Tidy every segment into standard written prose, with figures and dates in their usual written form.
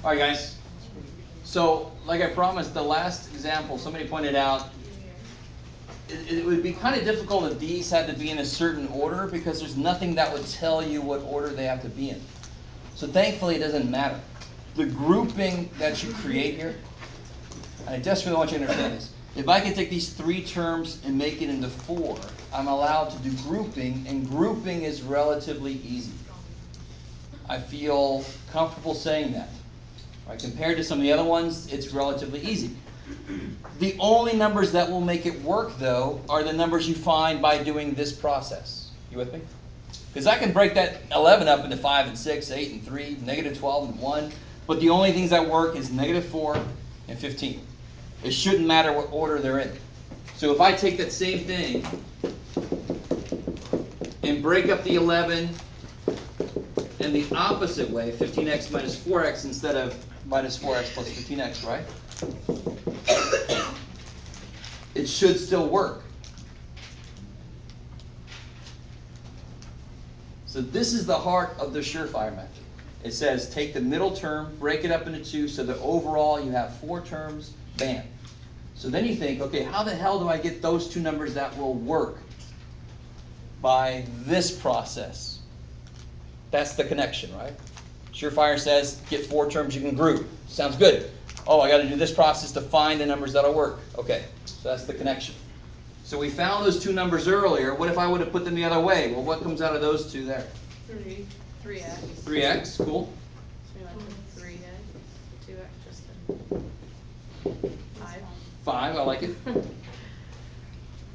All right, guys. So, like I promised, the last example, somebody pointed out, it would be kind of difficult if these had to be in a certain order because there's nothing that would tell you what order they have to be in. So thankfully, it doesn't matter. The grouping that you create here, I desperately want you to understand this. If I can take these three terms and make it into four, I'm allowed to do grouping, and grouping is relatively easy. I feel comfortable saying that. Right? Compared to some of the other ones, it's relatively easy. The only numbers that will make it work, though, are the numbers you find by doing this process. You with me? Because I can break that 11 up into 5 and 6, 8 and 3, negative 12 and 1, but the only things that work is negative 4 and 15. It shouldn't matter what order they're in. So if I take that same thing and break up the 11 in the opposite way, 15x minus 4x instead of minus 4x plus 15x, right? It should still work. So this is the heart of the surefire method. It says take the middle term, break it up into two, so that overall you have 4 terms, bam. So then you think, okay, how the hell do I get those two numbers that will work? By this process. That's the connection, right? Surefire says get 4 terms you can group. Sounds good. Oh, I got to do this process to find the numbers that'll work. Okay, so that's the connection. So we found those two numbers earlier. What if I would have put them the other way? Well, what comes out of those two there? 3x. 3x, cool. So we went to 3x, 2x, just a 5. 5, I like it.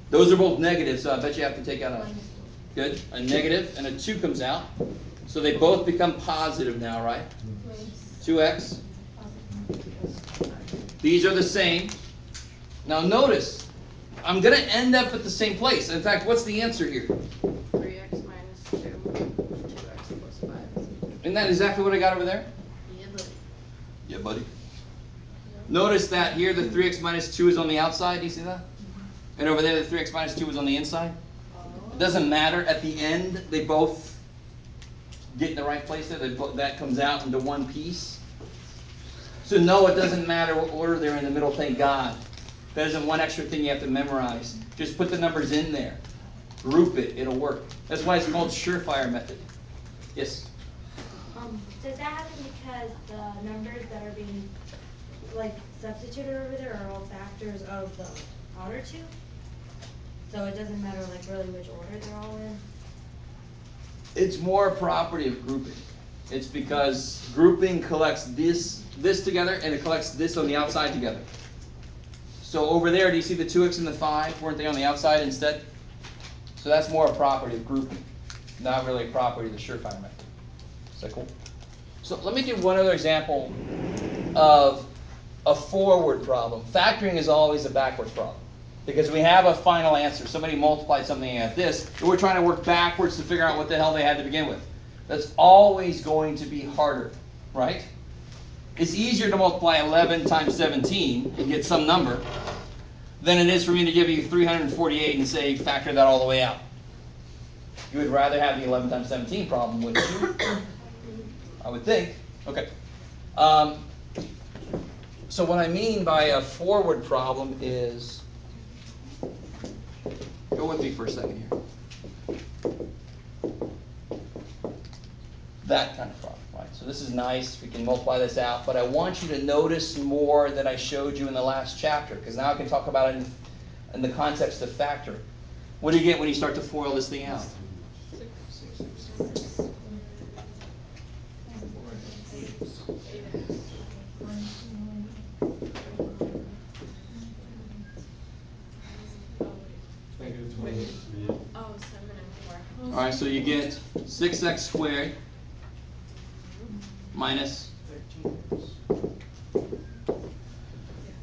Those are both negative, so I bet you have to take out a good. A negative and a 2 comes out. So they both become positive now, right? 2x. These are the same. Now notice, I'm going to end up at the same place. In fact, what's the answer here? 3x minus 2, 2x plus 5. Isn't that exactly what I got over there? Yeah, buddy. Yeah, buddy. Notice that here the 3x minus 2 is on the outside. Do you see that? And over there the 3x minus 2 is on the inside. It doesn't matter. At the end, they both get in the right place there. That comes out into one piece. So no, it doesn't matter what order they're in the middle, thank God. That isn't one extra thing you have to memorize. Just put the numbers in there. Group it, it'll work. That's why it's called surefire method. Yes? Does that happen because the numbers that are being substituted over there are all factors of the outer two? So it doesn't matter really which order they're all in? It's more a property of grouping. It's because grouping collects this together and it collects this on the outside together. So over there, do you see the 2x and the 5? Weren't they on the outside instead? So that's more a property of grouping, not really a property of the surefire method. Is that cool? So let me do one other example of a forward problem. Factoring is always a backwards problem because we have a final answer. Somebody multiplied something at this, and we're trying to work backwards to figure out what the hell they had to begin with. That's always going to be harder, right? It's easier to multiply 11 times 17 and get some number than it is for me to give you 348 and say factor that all the way out. You would rather have the 11 times 17 problem, wouldn't you? I would think. Okay. So what I mean by a forward problem is, go with me for a second here. That kind of problem, right? So this is nice. We can multiply this out. But I want you to notice more that I showed you in the last chapter, because now I can talk about it in the context of factor. What do you get when you start to FOIL this thing out? 7 and 4. All right, so you get 6x squared minus 13.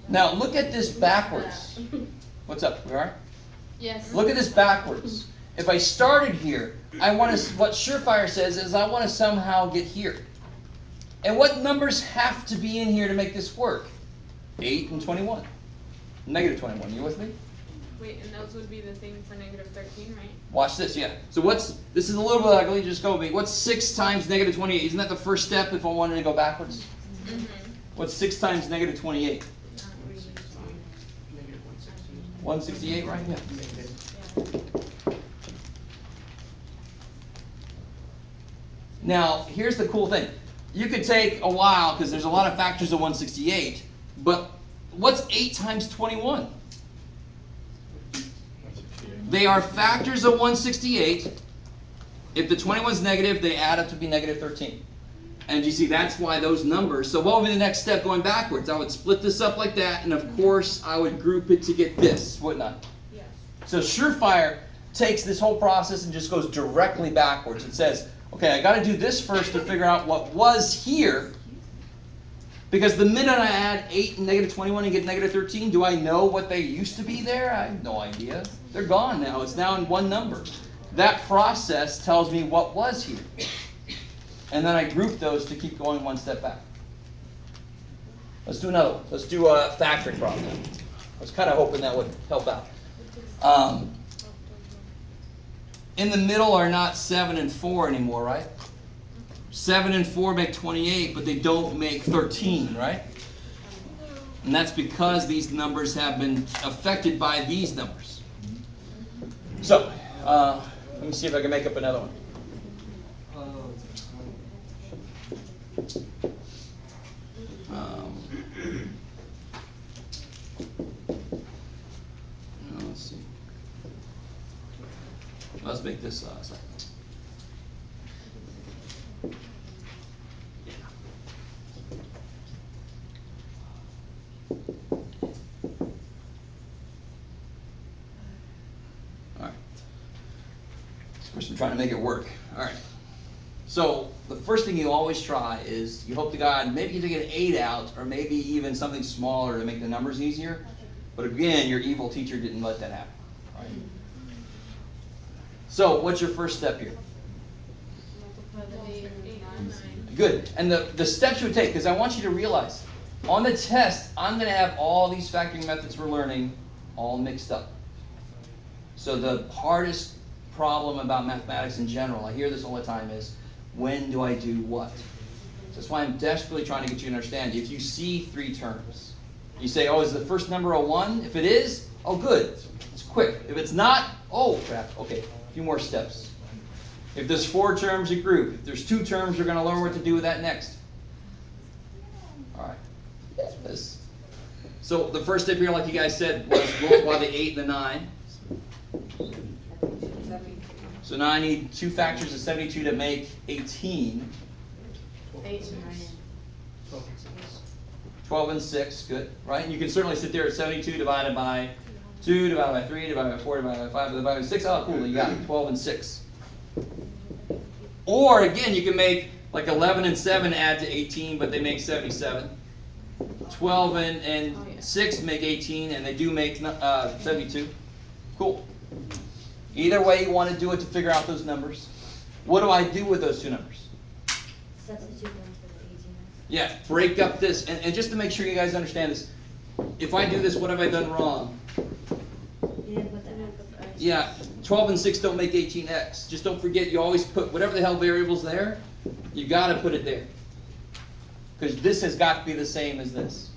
Now look at this backwards. What's up? We are? Yes. Look at this backwards. If I started here, what Surefire says is I want to somehow get here. And what numbers have to be in here to make this work? 8 and 21. Negative 21. You with me? Wait, and those would be the thing for negative 13, right? Watch this, yeah. So this is a little bit ugly, just go me. What's 6 times negative 28? Isn't that the first step if I wanted to go backwards? Mm-hmm. What's 6 times negative 28? Negative 160. 168, right? Yeah. Now, here's the cool thing. You could take a while, because there's a lot of factors of 168, but what's 8 times 21? They are factors of 168. If the 21 is negative, they add up to be negative 13. And you see, that's why those numbers. So what would be the next step going backwards? I would split this up like that, and of course, I would group it to get this, wouldn't I? Yes. So Surefire takes this whole process and just goes directly backwards. It says, okay, I got to do this first to figure out what was here. Because the minute I add 8 and negative 21 and get negative 13, do I know what they used to be there? I have no idea. They're gone now. It's now in one number. That process tells me what was here. And then I group those to keep going one step back. Let's do another one. Let's do a factoring problem. I was kind of hoping that would help out. In the middle are not 7 and 4 anymore, right? 7 and 4 make 28, but they don't make 13, right? And that's because these numbers have been affected by these numbers. So, let me see if I can make up another one. Let's see. Let's make this second. All right. Of course, I'm trying to make it work. All right. So the first thing you always try is you hope to God maybe you can get an 8 out, or maybe even something smaller to make the numbers easier. But again, your evil teacher didn't let that happen. Right? So what's your first step here? Multiply the 8 and 9. Good. And the steps you would take, because I want you to realize, on the test, I'm going to have all these factoring methods we're learning all mixed up. So the hardest problem about mathematics in general, I hear this all the time, is when do I do what? So that's why I'm desperately trying to get you to understand. If you see 3 terms, you say, oh, is the first number a 1? If it is, oh, good. It's quick. If it's not, oh, crap. Okay, a few more steps. If there's 4 terms, you group. If there's 2 terms, you're going to learn what to do with that next. All right. This. So the first step here, like you guys said, was multiply the 8 and the 9. So now I need 2 factors of 72 to make 18. 8 and 9. 12 and 6, good, right? And you can certainly sit there at 72 divided by 2, divided by 3, divided by 4, divided by 5, divided by 6. Oh, cool, you got it, 12 and 6. Or, again, you can make like 11 and 7 add to 18, but they make 77. 12 and 6 make 18, and they do make 72. Cool. Either way you want to do it to figure out those numbers. What do I do with those 2 numbers? Substitute them for the 18. Yeah, break up this. And just to make sure you guys understand this, if I do this, what have I done wrong? You didn't put that in. Yeah, 12 and 6 don't make 18x. Just don't forget, you always put whatever the hell variable's there, you got to put it there. Because this has got to be the same as this.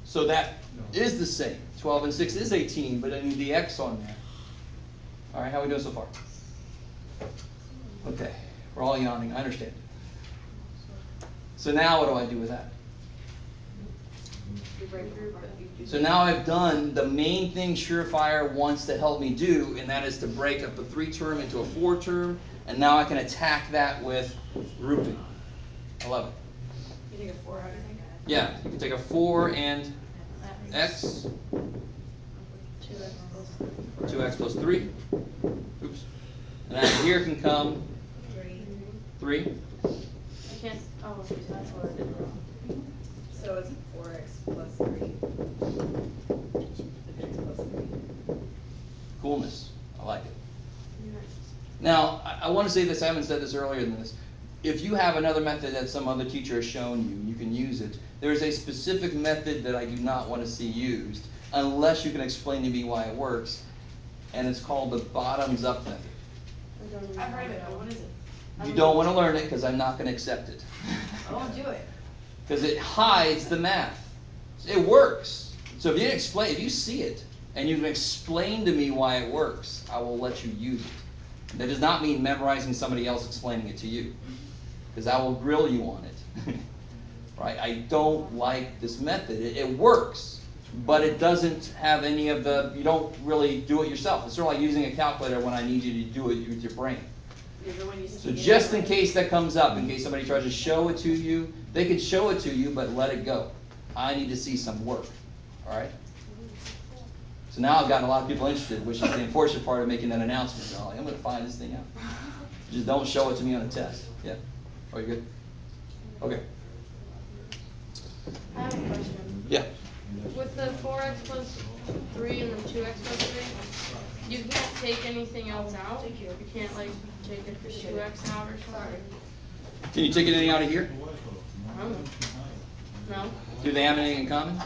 So that is the same. 12 and 6 is 18, but I need the x on there. All right, how are we doing so far? Okay, we're all yawning. I understand. So now what do I do with that? So now I've done the main thing Surefire wants to help me do, and that is to break up the 3 term into a 4 term, and now I can attack that with grouping. I love it. You take a 4 out of it. Yeah, you can take a 4 and x, 2x plus 3. Oops. And out of here can come 3. I can't, oh, that's what I did wrong. So it's 4x plus 3. X plus 3. Coolness. I like it. Now, I want to say this, I haven't said this earlier than this. if you have another method that some other teacher has shown you, you can use it. There is a specific method that I do not want to see used unless you can explain to me why it works, and it's called the bottoms-up method. I've heard it, but what is it? You don't want to learn it because I'm not going to accept it. I won't do it. Because it hides the math. It works. So if you explain, if you see it and you can explain to me why it works, I will let you use it. That does not mean memorizing somebody else explaining it to you, because I will grill you on it. Right? I don't like this method. It works, but it doesn't have any of the. You don't really do it yourself. It's sort of like using a calculator when I need you to do it with your brain. So just in case that comes up, in case somebody tries to show it to you, they can show it to you, but let it go. I need to see some work. All right? So now I've gotten a lot of people interested, which is the unfortunate part of making that announcement. They're like, I'm going to find this thing out. Just don't show it to me on a test. Yeah? Are you good? Okay. I have a question. Yeah. With the 4x plus 3 and then 2x plus 3, you can't take anything else out? You can't, like, take a 2x out or something? Can you take anything out of here? I don't know. No? Do they have anything in common? No.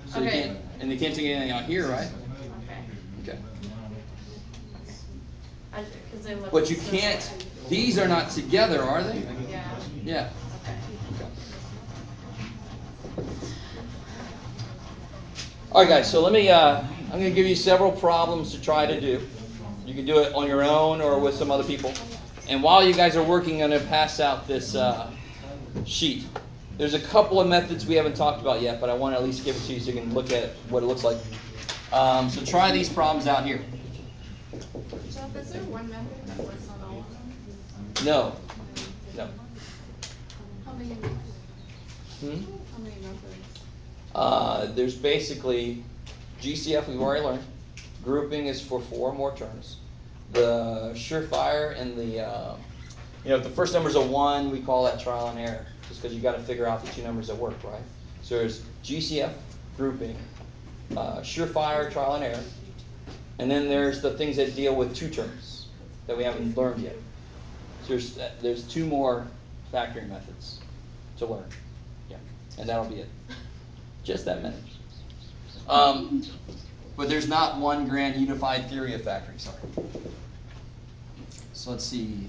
So you Okay. can't, and they can't take anything out here, right? Okay. Okay. Because they look But you similar. can't, these are not together, are they? Yeah. Yeah. Okay. All right, guys, so let me, I'm going to give you several problems to try to do. You can do it on your own or with some other people. And while you guys are working, I'm going to pass out this sheet. There's a couple of methods we haven't talked about yet, but I want to at least give it to you so you can look at what it looks like. So try these problems out here. Jeff, is there one method that works on all of them? No. No. How many Hmm? How many methods? There's basically GCF we've already learned. Grouping is for 4 more terms. The surefire and the, if the first number is a 1, we call that trial and error, just because you got to figure out the 2 numbers that work, right? So there's GCF, grouping, surefire, trial and error, and then there's the things that deal with 2 terms that we haven't learned yet. So there's 2 more factoring methods to learn. Yeah, and that'll be it. Just that many. But there's not one grand unified theory of factoring, sorry. So let's see.